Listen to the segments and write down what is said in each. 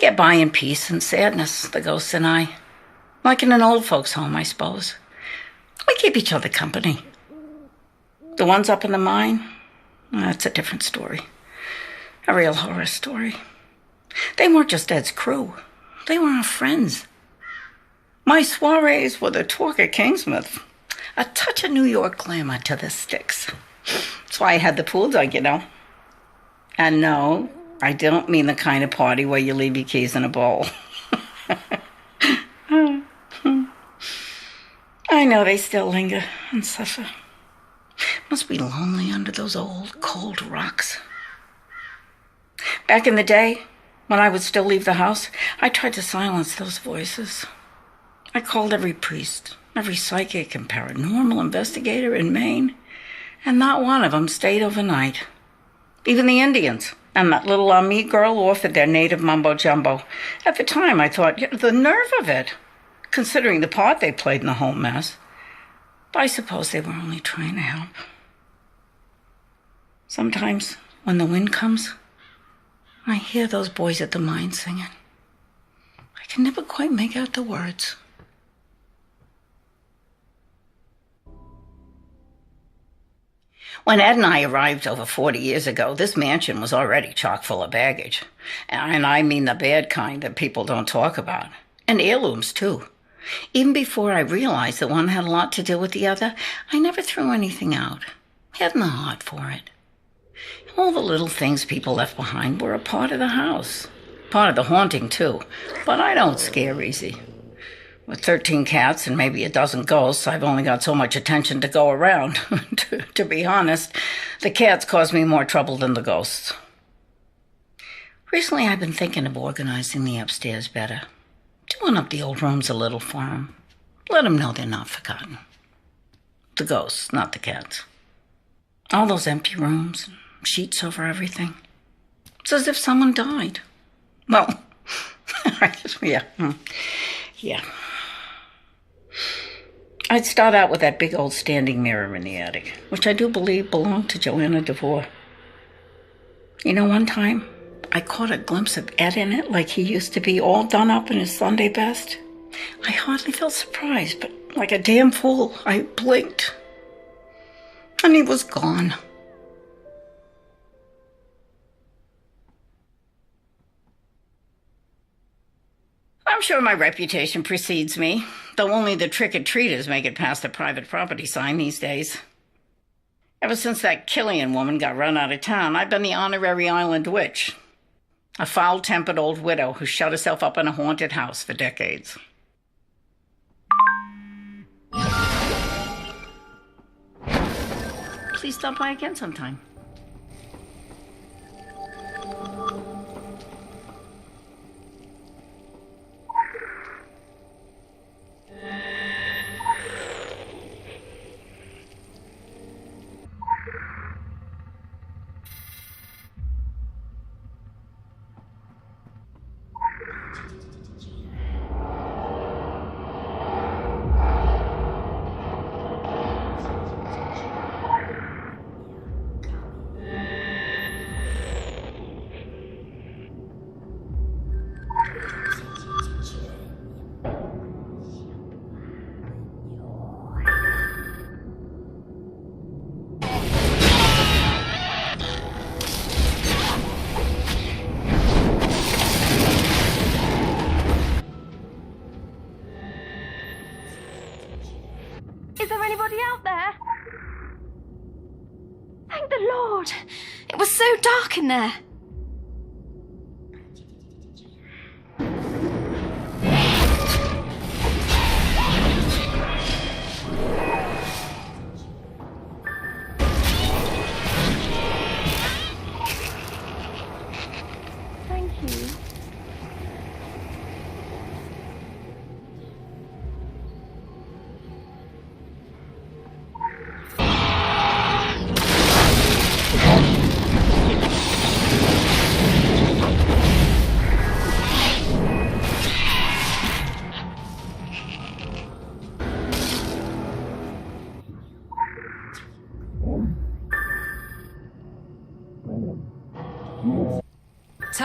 get by in peace and sadness, the ghosts and I. Like in an old folks' home, I suppose. We keep each other company. The ones up in the mine, that's a different story. A real horror story. They weren't just Ed's crew. They were our friends. My soirees were the talk at Kingsmouth. A touch of New York glamour to the sticks. That's why I had the pool dug, you know. And no, I don't mean the kind of party where you leave your keys in a bowl. I know they still linger and suffer. Must be lonely under those old, cold rocks. Back in the day, when I would still leave the house, I tried to silence those voices. I called every priest, every psychic and paranormal investigator in Maine, and not one of them stayed overnight. Even the Indians and that little Ami girl offered their native mumbo-jumbo. At the time, I thought, the nerve of it, considering the part they played in the whole mess. But I suppose they were only trying to help. Sometimes, when the wind comes, I hear those boys at the mine singing. I can never quite make out the words. When Ed and I arrived over 40 years ago, this mansion was already chock full of baggage. And I mean the bad kind that people don't talk about. And heirlooms, too. Even before I realized that one had a lot to do with the other, I never threw anything out. Hadn't the heart for it. All the little things people left behind were a part of the house. Part of the haunting, too. But I don't scare easy. With 13 cats and maybe a dozen ghosts, I've only got so much attention to go around. To be honest, the cats cause me more trouble than the ghosts. Recently, I've been thinking of organizing the upstairs better. Doing up the old rooms a little for them. Let them know they're not forgotten. The ghosts, not the cats. All those empty rooms, sheets over everything. It's as if someone died. Well, yeah. I'd start out with that big old standing mirror in the attic, which I do believe belonged to Johanna Delapore. You know, one time, I caught a glimpse of Ed in it like he used to be, all done up in his Sunday best. I hardly felt surprised, but like a damn fool, I blinked. And he was gone. I'm sure my reputation precedes me, though only the trick-or-treaters make it past the private property sign these days. Ever since that Killian woman got run out of town, I've been the honorary island witch. A foul-tempered old widow who shut herself up in a haunted house for decades. Please stop by again sometime. Is there anybody out there? Thank the Lord! It was so dark in there. Thank you.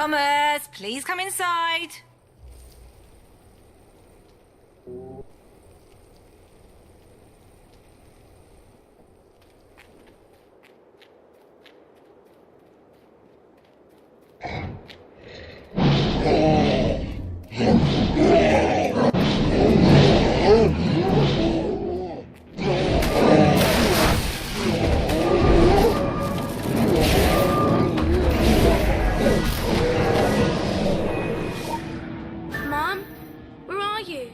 Thomas, please come inside. Mom, where are you?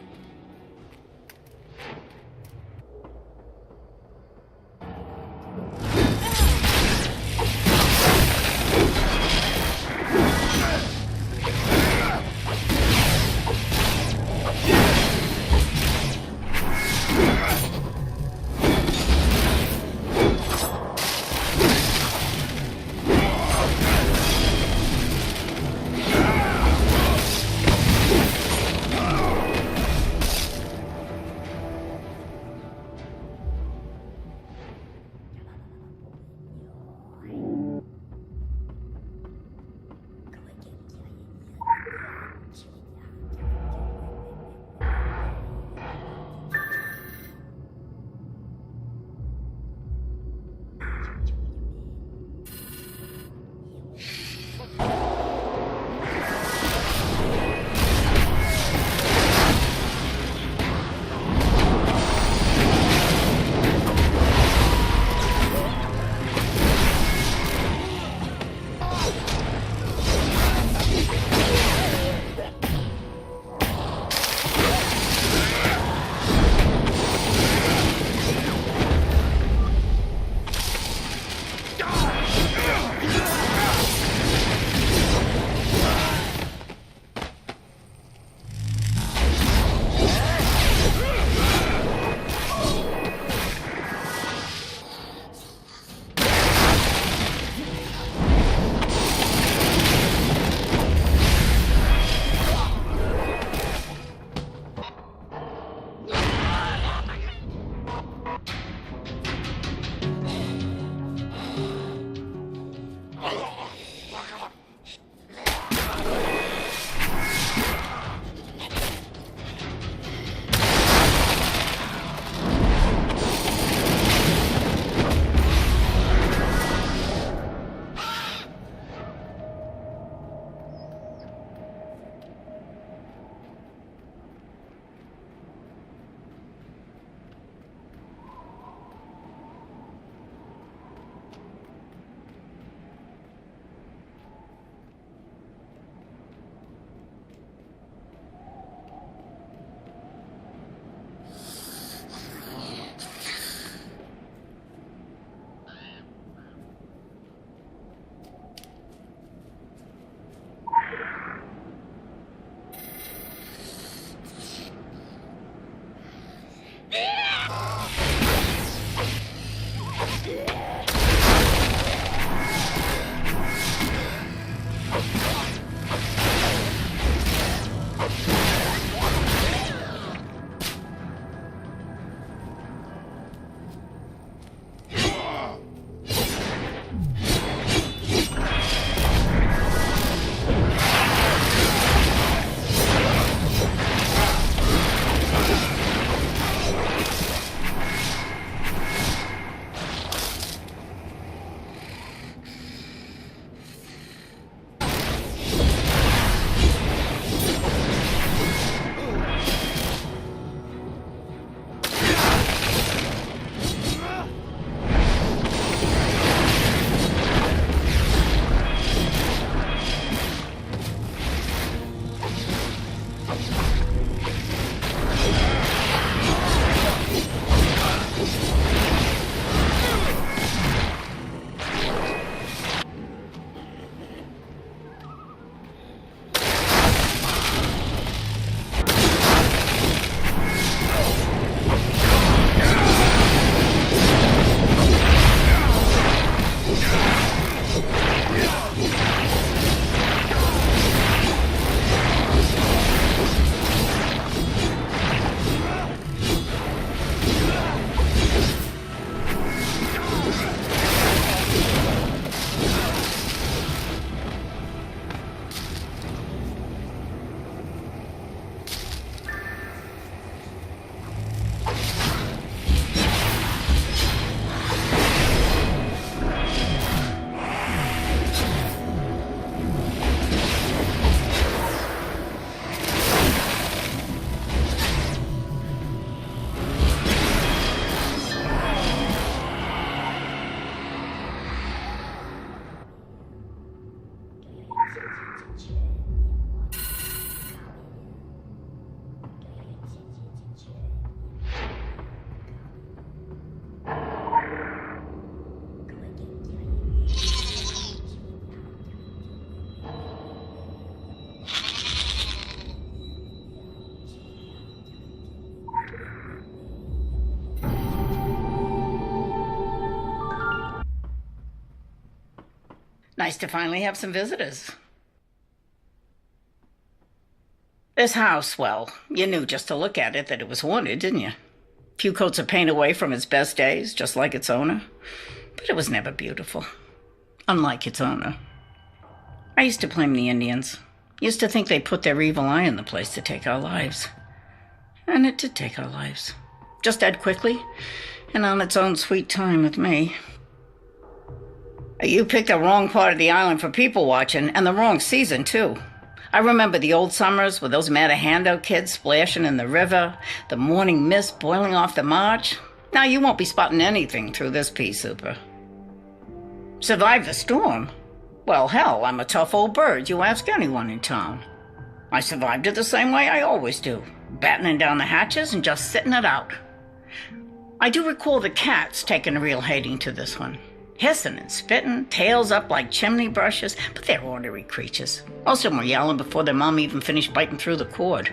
Nice to finally have some visitors. This house, well, you knew just to look at it that it was haunted, didn't you? Few coats of paint away from its best days, just like its owner. But it was never beautiful, unlike its owner. I used to blame the Indians. Used to think they put their evil eye on the place to take our lives. And it did take our lives. Just dead quickly, and on its own sweet time with me. You picked the wrong part of the island for people watching, and the wrong season, too. I remember the old summers with those Matahando kids splashing in the river, the morning mist boiling off the marsh. Now you won't be spotting anything through this pea souper. Survived the storm? Well, hell, I'm a tough old bird. You ask anyone in town. I survived it the same way I always do, battening down the hatches and just sitting it out. I do recall the cats taking a real hating to this one. Hissing and spitting, tails up like chimney brushes, but they're ornery creatures. Most of them were yelling before their mom even finished biting through the cord.